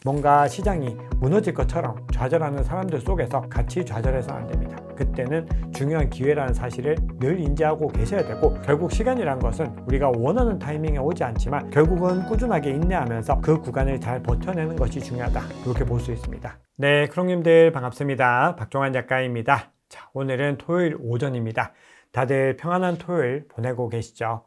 뭔가 시장이 무너질 것처럼 좌절하는 사람들 속에서 같이 좌절해서는 안 됩니다. 그때는 중요한 기회라는 사실을 늘 인지하고 계셔야 되고, 결국 시간이란 것은 우리가 원하는 타이밍에 오지 않지만 결국은 꾸준하게 인내하면서 그 구간을 잘 버텨내는 것이 중요하다, 이렇게 볼 수 있습니다. 네, 크롱님들 반갑습니다. 박종환 작가입니다. 자, 오늘은 토요일 오전입니다. 다들 평안한 토요일 보내고 계시죠?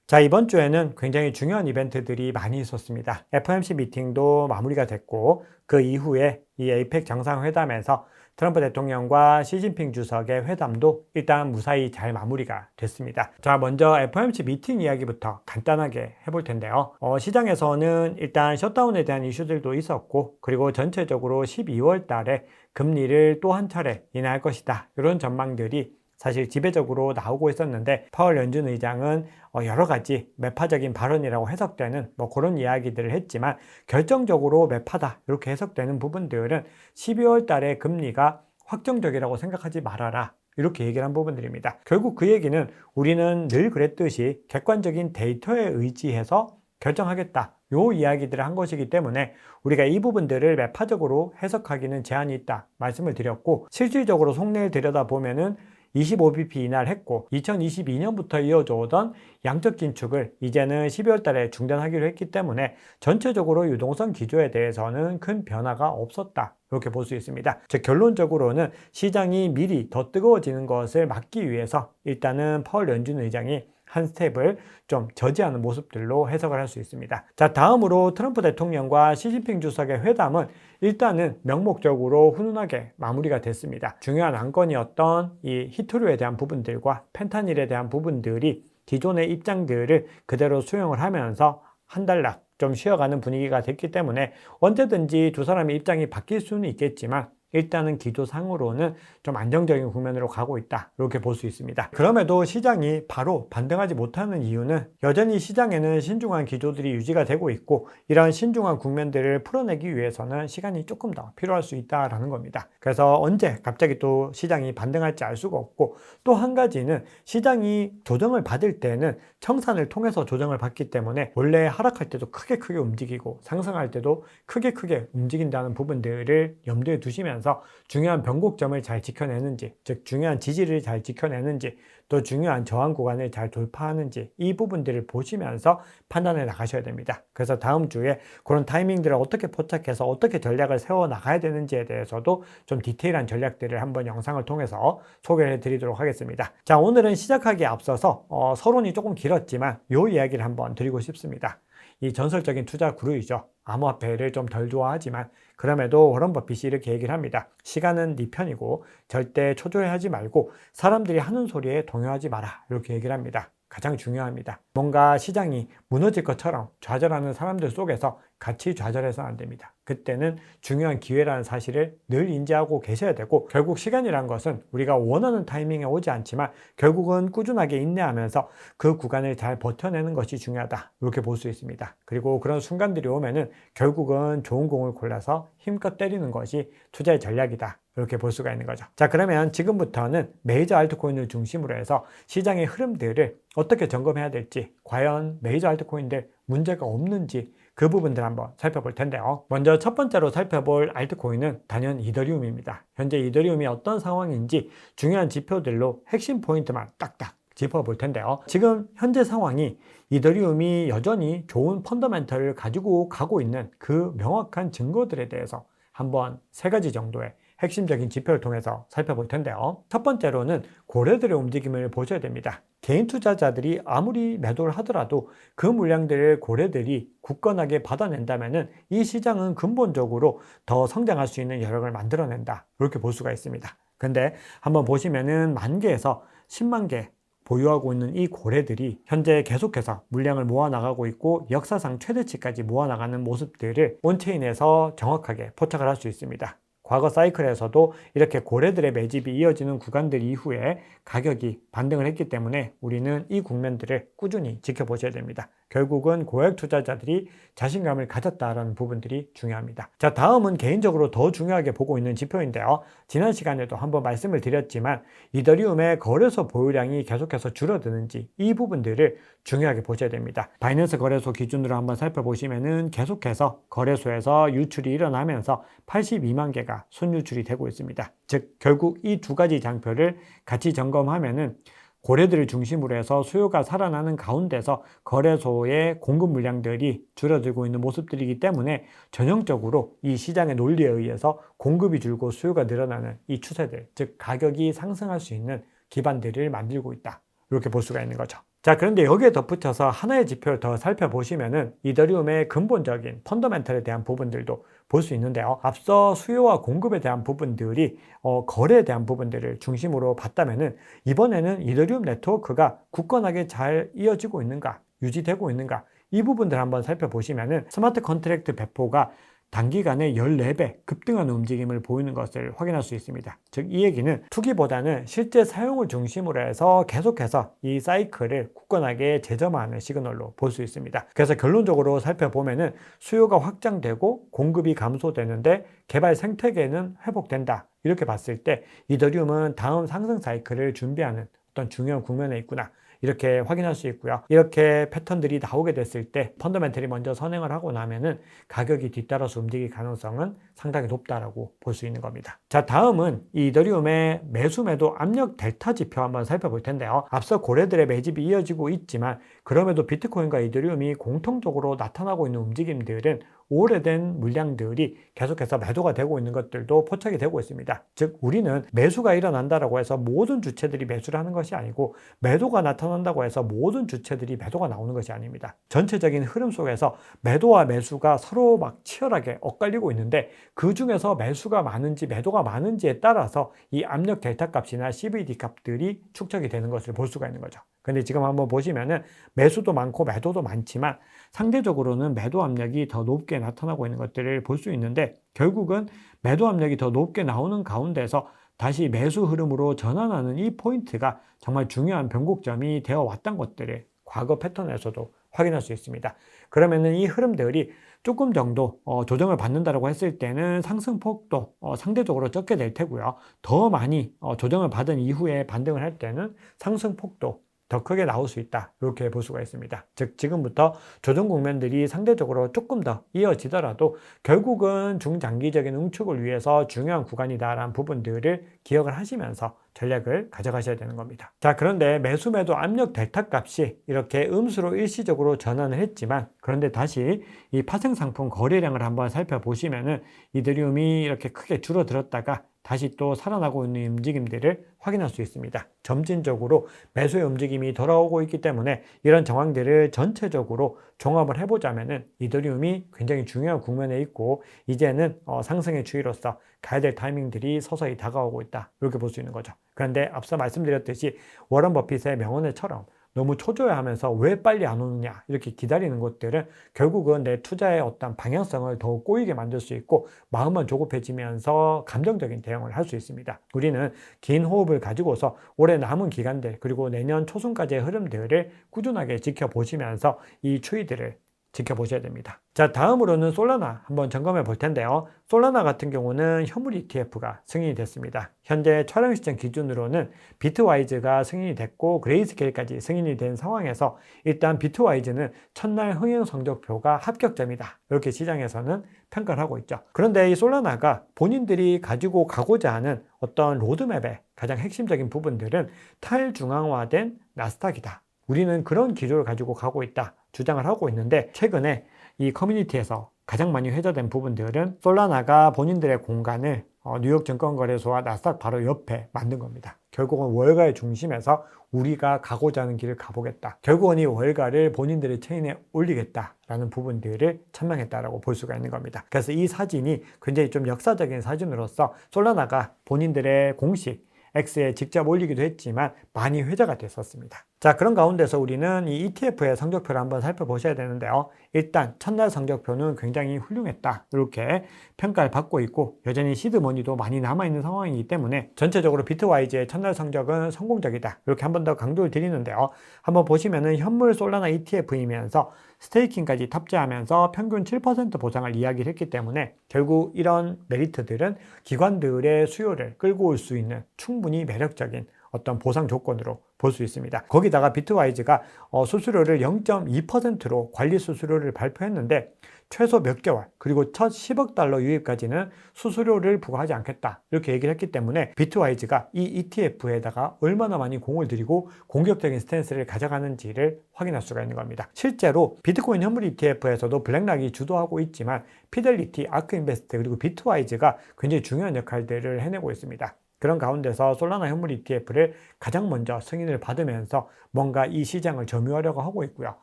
자, 이번 주에는 굉장히 중요한 이벤트들이 많이 있었습니다. FOMC 미팅도 마무리가 됐고, 그 이후에 이 APEC 정상회담에서 트럼프 대통령과 시진핑 주석의 회담도 일단 무사히 잘 마무리가 됐습니다. 자, 먼저 FOMC 미팅 이야기부터 간단하게 해볼 텐데요. 시장에서는 일단 셧다운에 대한 이슈들도 있었고, 그리고 전체적으로 12월 달에 금리를 또 한 차례 인하할 것이다, 이런 전망들이 사실 지배적으로 나오고 있었는데, 파월 연준 의장은 여러 가지 매파적인 발언이라고 해석되는 그런 이야기들을 했지만, 결정적으로 매파다 이렇게 해석되는 부분들은 12월 달에 금리가 확정적이라고 생각하지 말아라, 이렇게 얘기를 한 부분들입니다. 결국 그 얘기는 우리는 늘 그랬듯이 객관적인 데이터에 의지해서 결정하겠다, 요 이야기들을 한 것이기 때문에 우리가 이 부분들을 매파적으로 해석하기는 제한이 있다 말씀을 드렸고, 실질적으로 속내를 들여다보면은 25bp 인하를 했고, 2022년부터 이어져 오던 양적 긴축을 이제는 12월 달에 중단하기로 했기 때문에 전체적으로 유동성 기조에 대해서는 큰 변화가 없었다, 이렇게 볼 수 있습니다. 즉, 결론적으로는 시장이 미리 더 뜨거워지는 것을 막기 위해서 일단은 파월 연준 의장이 한 스텝을 좀 저지하는 모습들로 해석을 할 수 있습니다. 자, 다음으로 트럼프 대통령과 시진핑 주석의 회담은 일단은 명목적으로 훈훈하게 마무리가 됐습니다. 중요한 안건이었던 이 히토류에 대한 부분들과 펜타닐에 대한 부분들이 기존의 입장들을 그대로 수용을 하면서 한 달락 좀 쉬어가는 분위기가 됐기 때문에 언제든지 두 사람의 입장이 바뀔 수는 있겠지만 일단은 기조상으로는 좀 안정적인 국면으로 가고 있다, 이렇게 볼 수 있습니다. 그럼에도 시장이 바로 반등하지 못하는 이유는 여전히 시장에는 신중한 기조들이 유지가 되고 있고, 이런 신중한 국면들을 풀어내기 위해서는 시간이 조금 더 필요할 수 있다라는 겁니다. 그래서 언제 갑자기 또 시장이 반등할지 알 수가 없고, 또 한 가지는 시장이 조정을 받을 때는 청산을 통해서 조정을 받기 때문에 원래 하락할 때도 크게 움직이고 상승할 때도 크게 움직인다는 부분들을 염두에 두시면 중요한 변곡점을 잘 지켜내는지, 즉 중요한 지지를 잘 지켜내는지, 또 중요한 저항 구간을 잘 돌파하는지, 이 부분들을 보시면서 판단해 나가셔야 됩니다. 그래서 다음 주에 그런 타이밍들을 어떻게 포착해서 어떻게 전략을 세워 나가야 되는지에 대해서도 좀 디테일한 전략들을 한번 영상을 통해서 소개해 드리도록 하겠습니다. 자, 오늘은 시작하기에 앞서서 서론이 조금 길었지만 이 이야기를 한번 드리고 싶습니다. 이 전설적인 투자 구루이죠. 암호화폐를 좀 덜 좋아하지만 그럼에도 워런 버핏이 이렇게 얘기를 합니다. 시간은 네 편이고 절대 초조해하지 말고 사람들이 하는 소리에 동요하지 마라, 이렇게 얘기를 합니다. 가장 중요합니다. 뭔가 시장이 무너질 것처럼 좌절하는 사람들 속에서 같이 좌절해서는 안 됩니다. 그때는 중요한 기회라는 사실을 늘 인지하고 계셔야 되고, 결국 시간이란 것은 우리가 원하는 타이밍에 오지 않지만 결국은 꾸준하게 인내하면서 그 구간을 잘 버텨내는 것이 중요하다, 이렇게 볼 수 있습니다. 그리고 그런 순간들이 오면은 결국은 좋은 공을 골라서 힘껏 때리는 것이 투자의 전략이다, 이렇게 볼 수가 있는 거죠. 자, 그러면 지금부터는 메이저 알트코인을 중심으로 해서 시장의 흐름들을 어떻게 점검해야 될지, 과연 메이저 알트코인들 문제가 없는지 그 부분들 한번 살펴볼 텐데요. 먼저 첫 번째로 살펴볼 알트코인은 단연 이더리움입니다. 현재 이더리움이 어떤 상황인지 중요한 지표들로 핵심 포인트만 딱딱 짚어볼 텐데요. 지금 현재 상황이 이더리움이 여전히 좋은 펀더멘털을 가지고 가고 있는 그 명확한 증거들에 대해서 한번 세 가지 정도의 핵심적인 지표를 통해서 살펴볼 텐데요. 첫 번째로는 고래들의 움직임을 보셔야 됩니다. 개인 투자자들이 아무리 매도를 하더라도 그 물량들을 고래들이 굳건하게 받아낸다면 이 시장은 근본적으로 더 성장할 수 있는 여력을 만들어낸다, 이렇게 볼 수가 있습니다. 근데 한번 보시면은 10,000개에서 10만 개 보유하고 있는 이 고래들이 현재 계속해서 물량을 모아나가고 있고 역사상 최대치까지 모아나가는 모습들을 온체인에서 정확하게 포착을 할 수 있습니다. 과거 사이클에서도 이렇게 고래들의 매집이 이어지는 구간들 이후에 가격이 반등을 했기 때문에 우리는 이 국면들을 꾸준히 지켜보셔야 됩니다. 결국은 고액 투자자들이 자신감을 가졌다라는 부분들이 중요합니다. 자, 다음은 개인적으로 더 중요하게 보고 있는 지표인데요. 지난 시간에도 한번 말씀을 드렸지만 이더리움의 거래소 보유량이 계속해서 줄어드는지 이 부분들을 중요하게 보셔야 됩니다. 바이낸스 거래소 기준으로 한번 살펴보시면은 계속해서 거래소에서 유출이 일어나면서 82만 개가 순유출이 되고 있습니다. 즉 결국 이 두 가지 장표를 같이 점검하면은 고래들을 중심으로 해서 수요가 살아나는 가운데서 거래소의 공급 물량들이 줄어들고 있는 모습들이기 때문에 전형적으로 이 시장의 논리에 의해서 공급이 줄고 수요가 늘어나는 이 추세들, 즉 가격이 상승할 수 있는 기반들을 만들고 있다. 이렇게 볼 수가 있는 거죠. 자, 그런데 여기에 덧붙여서 하나의 지표를 더 살펴보시면은 이더리움의 근본적인 펀더멘털에 대한 부분들도 볼 수 있는데요. 앞서 수요와 공급에 대한 부분들이 거래에 대한 부분들을 중심으로 봤다면은 이번에는 이더리움 네트워크가 굳건하게 잘 이어지고 있는가, 유지되고 있는가, 이 부분들 한번 살펴보시면은 스마트 컨트랙트 배포가 단기간에 14배 급등하는 움직임을 보이는 것을 확인할 수 있습니다. 즉 이 얘기는 투기보다는 실제 사용을 중심으로 해서 계속해서 이 사이클을 굳건하게 재점화하는 시그널로 볼 수 있습니다. 그래서 결론적으로 살펴보면은 수요가 확장되고 공급이 감소되는데 개발 생태계는 회복된다. 이렇게 봤을 때 이더리움은 다음 상승 사이클을 준비하는 어떤 중요한 국면에 있구나. 이렇게 확인할 수 있고요. 이렇게 패턴들이 나오게 됐을 때 펀더멘털이 먼저 선행을 하고 나면은 가격이 뒤따라서 움직일 가능성은 상당히 높다라고 볼 수 있는 겁니다. 자, 다음은 이 이더리움의 매수 매도 압력 델타 지표 한번 살펴볼 텐데요. 앞서 고래들의 매집이 이어지고 있지만 그럼에도 비트코인과 이더리움이 공통적으로 나타나고 있는 움직임들은 오래된 물량들이 계속해서 매도가 되고 있는 것들도 포착이 되고 있습니다. 즉 우리는 매수가 일어난다라고 해서 모든 주체들이 매수를 하는 것이 아니고 매도가 나타난다고 해서 모든 주체들이 매도가 나오는 것이 아닙니다. 전체적인 흐름 속에서 매도와 매수가 서로 막 치열하게 엇갈리고 있는데 그 중에서 매수가 많은지 매도가 많은지에 따라서 이 압력 델타 값이나 CVD 값들이 축적이 되는 것을 볼 수가 있는 거죠. 근데 지금 한번 보시면은 매수도 많고 매도도 많지만 상대적으로는 매도 압력이 더 높게 나타나고 있는 것들을 볼 수 있는데 결국은 매도 압력이 더 높게 나오는 가운데서 다시 매수 흐름으로 전환하는 이 포인트가 정말 중요한 변곡점이 되어 왔던 것들을 과거 패턴에서도 확인할 수 있습니다. 그러면은 이 흐름들이 조금 정도 조정을 받는다고 했을 때는 상승폭도 상대적으로 적게 될 테고요. 더 많이 조정을 받은 이후에 반등을 할 때는 상승폭도 더 크게 나올 수 있다. 이렇게 볼 수가 있습니다. 즉 지금부터 조정 국면들이 상대적으로 조금 더 이어지더라도 결국은 중장기적인 응축을 위해서 중요한 구간이다라는 부분들을 기억을 하시면서 전략을 가져가셔야 되는 겁니다. 자, 그런데 매수 매도 압력 델타 값이 이렇게 음수로 일시적으로 전환을 했지만 그런데 다시 이 파생 상품 거래량을 한번 살펴보시면은 이더리움이 이렇게 크게 줄어들었다가 다시 또 살아나고 있는 움직임들을 확인할 수 있습니다. 점진적으로 매수의 움직임이 돌아오고 있기 때문에 이런 정황들을 전체적으로 종합을 해보자면은 이더리움이 굉장히 중요한 국면에 있고 이제는 상승의 추이로서 가야 될 타이밍들이 서서히 다가오고 있다. 이렇게 볼 수 있는 거죠. 그런데 앞서 말씀드렸듯이 워런 버핏의 명언에처럼 너무 초조해하면서 왜 빨리 안 오느냐 이렇게 기다리는 것들은 결국은 내 투자의 어떤 방향성을 더욱 꼬이게 만들 수 있고 마음만 조급해지면서 감정적인 대응을 할 수 있습니다. 우리는 긴 호흡을 가지고서 올해 남은 기간들 그리고 내년 초순까지의 흐름들을 꾸준하게 지켜보시면서 이 추이들을 지켜보셔야 됩니다. 자, 다음으로는 솔라나 한번 점검해 볼 텐데요. 솔라나 같은 경우는 현물 ETF가 승인이 됐습니다. 현재 촬영 시점 기준으로는 비트와이즈가 승인이 됐고 그레이스케일까지 승인이 된 상황에서 일단 비트와이즈는 첫날 흥행 성적표가 합격점이다. 이렇게 시장에서는 평가를 하고 있죠. 그런데 이 솔라나가 본인들이 가지고 가고자 하는 어떤 로드맵의 가장 핵심적인 부분들은 탈중앙화된 나스닥이다. 우리는 그런 기조를 가지고 가고 있다. 주장을 하고 있는데 최근에 이 커뮤니티에서 가장 많이 회자된 부분들은 솔라나가 본인들의 공간을 뉴욕 증권거래소와 나스닥 바로 옆에 만든 겁니다. 결국은 월가의 중심에서 우리가 가고자 하는 길을 가보겠다. 결국은 이 월가를 본인들의 체인에 올리겠다라는 부분들을 천명했다라고 볼 수가 있는 겁니다. 그래서 이 사진이 굉장히 좀 역사적인 사진으로서 솔라나가 본인들의 공식 X에 직접 올리기도 했지만 많이 회자가 됐었습니다. 자, 그런 가운데서 우리는 이 ETF의 성적표를 한번 살펴보셔야 되는데요. 일단 첫날 성적표는 굉장히 훌륭했다, 이렇게 평가를 받고 있고 여전히 시드머니도 많이 남아있는 상황이기 때문에 전체적으로 비트와이즈의 첫날 성적은 성공적이다, 이렇게 한 번 더 강조를 드리는데요. 한번 보시면은 현물 솔라나 ETF이면서 스테이킹까지 탑재하면서 평균 7% 보상을 이야기를 했기 때문에 결국 이런 메리트들은 기관들의 수요를 끌고 올 수 있는 충분히 매력적인 어떤 보상 조건으로 볼 수 있습니다. 거기다가 비트와이즈가 수수료를 0.2%로 관리 수수료를 발표했는데 최소 몇 개월 그리고 첫 10억 달러 유입까지는 수수료를 부과하지 않겠다, 이렇게 얘기를 했기 때문에 비트와이즈가 이 ETF에다가 얼마나 많이 공을 들이고 공격적인 스탠스를 가져가는지를 확인할 수가 있는 겁니다. 실제로 비트코인 현물 ETF에서도 블랙락이 주도하고 있지만 피델리티, 아크인베스트 그리고 비트와이즈가 굉장히 중요한 역할들을 해내고 있습니다. 그런 가운데서 솔라나 현물 ETF를 가장 먼저 승인을 받으면서 뭔가 이 시장을 점유하려고 하고 있고요.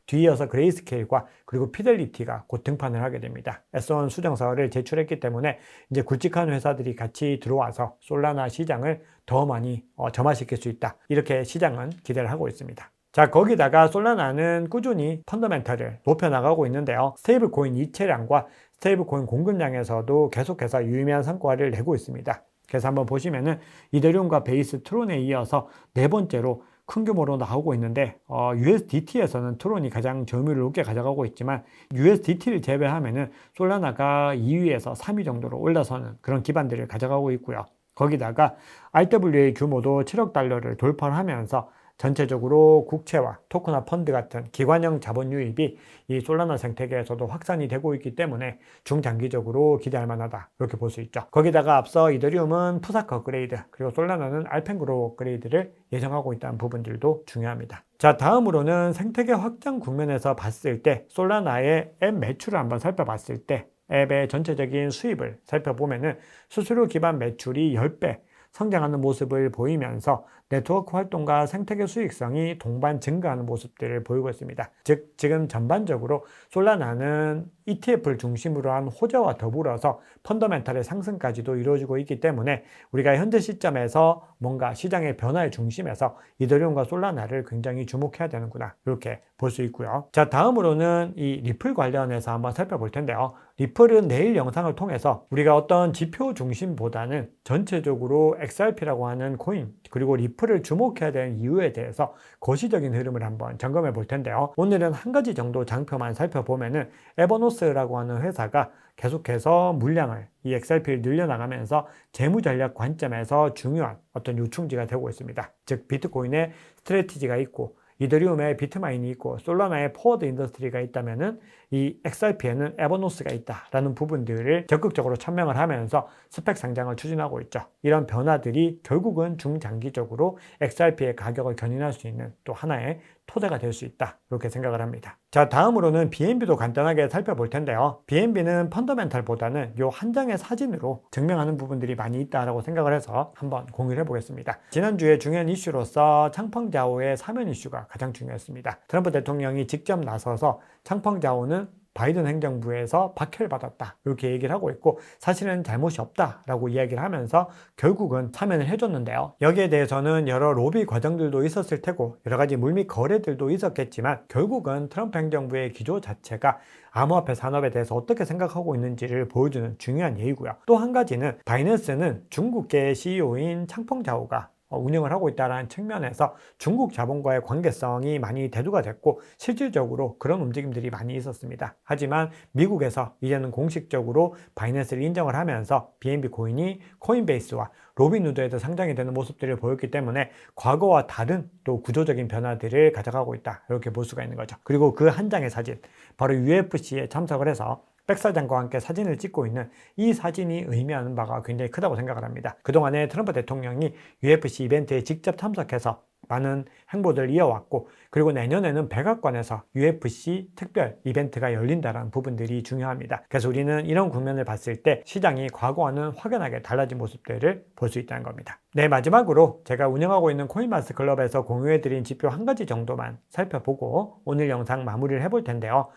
뒤이어서 그레이스케일과 그리고 피델리티가 곧 등판을 하게 됩니다. S1 수정서를 제출했기 때문에 이제 굵직한 회사들이 같이 들어와서 솔라나 시장을 더 많이 점화시킬 수 있다, 이렇게 시장은 기대를 하고 있습니다. 자, 거기다가 솔라나는 꾸준히 펀더멘털을 높여나가고 있는데요. 스테이블 코인 이체량과 스테이블 코인 공급량에서도 계속해서 유의미한 성과를 내고 있습니다. 그래서 한번 보시면은 이더리움과 베이스 트론에 이어서 네 번째로 큰 규모로 나오고 있는데 USDT에서는 트론이 가장 점유율을 높게 가져가고 있지만 USDT를 제외하면은 솔라나가 2위에서 3위 정도로 올라서는 그런 기반들을 가져가고 있고요. 거기다가 RWA 규모도 7억 달러를 돌파하면서 전체적으로 국채와 토크나 펀드 같은 기관형 자본 유입이 이 솔라나 생태계에서도 확산이 되고 있기 때문에 중장기적으로 기대할 만하다, 이렇게 볼 수 있죠. 거기다가 앞서 이더리움은 푸사크 업그레이드 그리고 솔라나는 알펜그로 업그레이드를 예정하고 있다는 부분들도 중요합니다. 자, 다음으로는 생태계 확장 국면에서 봤을 때 솔라나의 앱 매출을 한번 살펴봤을 때 앱의 전체적인 수입을 살펴보면은 수수료 기반 매출이 10배 성장하는 모습을 보이면서 네트워크 활동과 생태계 수익성이 동반 증가하는 모습들을 보이고 있습니다. 즉, 지금 전반적으로 솔라나는 ETF를 중심으로 한 호재와 더불어서 펀더멘탈의 상승까지도 이루어지고 있기 때문에 우리가 현재 시점에서 뭔가 시장의 변화의 중심에서 이더리움과 솔라나를 굉장히 주목해야 되는구나, 이렇게 볼 수 있고요. 자, 다음으로는 이 리플 관련해서 한번 살펴볼 텐데요. 리플은 내일 영상을 통해서 우리가 어떤 지표 중심보다는 전체적으로 XRP라고 하는 코인 그리고 리플을 주목해야 되는 이유에 대해서 거시적인 흐름을 한번 점검해 볼 텐데요. 오늘은 한 가지 정도 장표만 살펴보면은 에버노스라고 하는 회사가 계속해서 물량을 이 XRP를 늘려나가면서 재무전략 관점에서 중요한 어떤 요충지가 되고 있습니다. 즉, 비트코인의 스트래티지가 있고 이더리움에 비트마인이 있고 솔라나에 포워드 인더스트리가 있다면은 이 XRP에는 에버노스가 있다라는 부분들을 적극적으로 천명을 하면서 스펙 상장을 추진하고 있죠. 이런 변화들이 결국은 중장기적으로 XRP의 가격을 견인할 수 있는 또 하나의 토대가 될 수 있다, 이렇게 생각을 합니다. 자, 다음으로는 BNB도 간단하게 살펴볼 텐데요. BNB는 펀더멘탈보다는 요 한 장의 사진으로 증명하는 부분들이 많이 있다라고 생각을 해서 한번 공유를 해보겠습니다. 지난주에 중요한 이슈로서 창펑자오의 사면 이슈가 가장 중요했습니다. 트럼프 대통령이 직접 나서서 창펑자오는 바이든 행정부에서 박해를 받았다, 이렇게 얘기를 하고 있고 사실은 잘못이 없다라고 이야기를 하면서 결국은 사면을 해줬는데요. 여기에 대해서는 여러 로비 과정들도 있었을 테고 여러 가지 물밑 거래들도 있었겠지만 결국은 트럼프 행정부의 기조 자체가 암호화폐 산업에 대해서 어떻게 생각하고 있는지를 보여주는 중요한 예이고요. 또 한 가지는 바이낸스는 중국계 CEO인 창펑자오가 운영을 하고 있다는 측면에서 중국 자본과의 관계성이 많이 대두가 됐고 실질적으로 그런 움직임들이 많이 있었습니다. 하지만 미국에서 이제는 공식적으로 바이낸스를 인정을 하면서 BNB 코인이 코인베이스와 로빈후드에도 상장이 되는 모습들을 보였기 때문에 과거와 다른 또 구조적인 변화들을 가져가고 있다, 이렇게 볼 수가 있는 거죠. 그리고 그 한 장의 사진, 바로 UFC에 참석을 해서 백사장과 함께 사진을 찍고 있는 이 사진이 의미하는 바가 굉장히 크다고 생각을 합니다. 그동안에 트럼프 대통령이 UFC 이벤트에 직접 참석해서 많은 행보들을 이어왔고 그리고 내년에는 백악관에서 UFC 특별 이벤트가 열린다는 부분들이 중요합니다. 그래서 우리는 이런 국면을 봤을 때 시장이 과거와는 확연하게 달라진 모습들을 볼 수 있다는 겁니다. 네, 마지막으로 제가 운영하고 있는 코인마스 클럽에서 공유해드린 지표 한 가지 정도만 살펴보고 오늘 영상 마무리를 해볼 텐데요.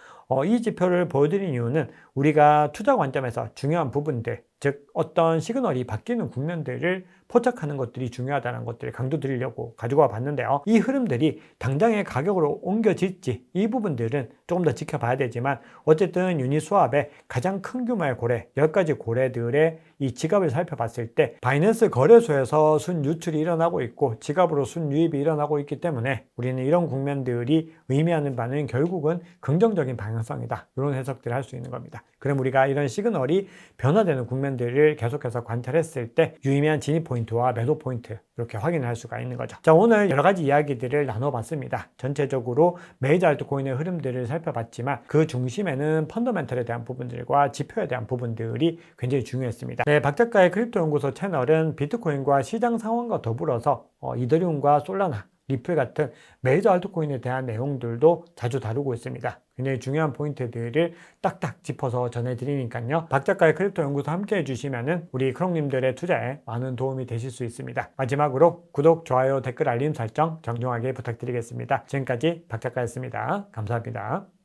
이 지표를 보여드린 이유는 우리가 투자 관점에서 중요한 부분들, 즉 어떤 시그널이 바뀌는 국면들을 포착하는 것들이 중요하다는 것들을 강조드리려고 가지고 와 봤는데요. 이 흐름들이 당장의 가격으로 옮겨질지 이 부분들은 조금 더 지켜봐야 되지만 어쨌든 유니스왑의 가장 큰 규모의 고래, 10가지 고래들의 이 지갑을 살펴봤을 때 바이낸스 거래소에서 순유출이 일어나고 있고 지갑으로 순유입이 일어나고 있기 때문에 우리는 이런 국면들이 의미하는 바는 결국은 긍정적인 방향성이다. 이런 해석들을 할 수 있는 겁니다. 그럼 우리가 이런 시그널이 변화되는 국면들을 계속해서 관찰했을 때 유의미한 진입 포인트와 매도 포인트 이렇게 확인을 할 수가 있는 거죠. 자, 오늘 여러 가지 이야기들을 나눠봤습니다. 전체적으로 메이저 알트코인의 흐름들을 살펴봤지만 그 중심에는 펀더멘털에 대한 부분들과 지표에 대한 부분들이 굉장히 중요했습니다. 네, 박 작가의 크립토 연구소 채널은 비트코인과 시장 상황과 더불어서 이더리움과 솔라나, 리플 같은 메이저 알트코인에 대한 내용들도 자주 다루고 있습니다. 굉장히 중요한 포인트들을 딱딱 짚어서 전해드리니까요. 박 작가의 크립토 연구소 함께 해주시면 우리 크롱님들의 투자에 많은 도움이 되실 수 있습니다. 마지막으로 구독, 좋아요, 댓글, 알림 설정 정중하게 부탁드리겠습니다. 지금까지 박 작가였습니다. 감사합니다.